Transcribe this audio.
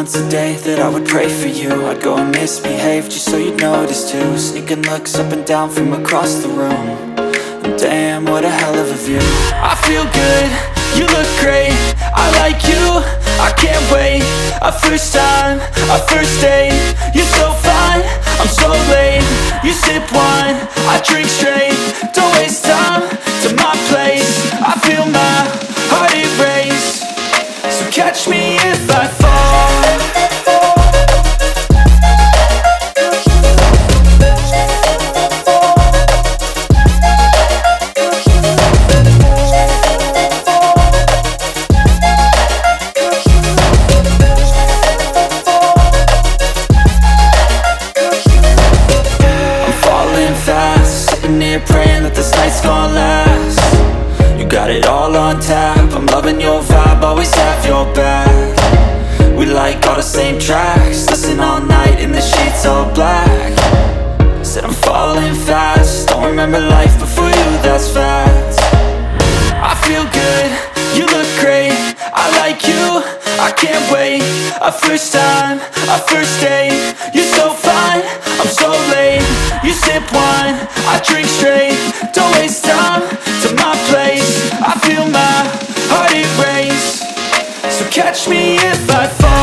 once a day that I would pray for you. I'd go and misbehave just so you'd notice too. Sneaking looks up and down from across the room. And damn, what a hell of a view. I feel good, you look great, I like you, I can't wait. A first time, a first date. You're so fine, I'm so late. You sip wine, I drink straight. Don't waste time to my place. I feel my heart erase. So catch me if I fall. Praying that this night's gonna last. You got it all on tap, I'm loving your vibe, always have your back. We like all the same tracks, listen all night in the sheets all black. Said I'm falling fast, don't remember life before you, that's fact. I feel good, you look great, I like you, I can't wait. A first time, a first date. You're so fine, I'm so late. You sip wine, I drink straight. Don't waste time to my place. I feel my heart erase. So catch me if I fall.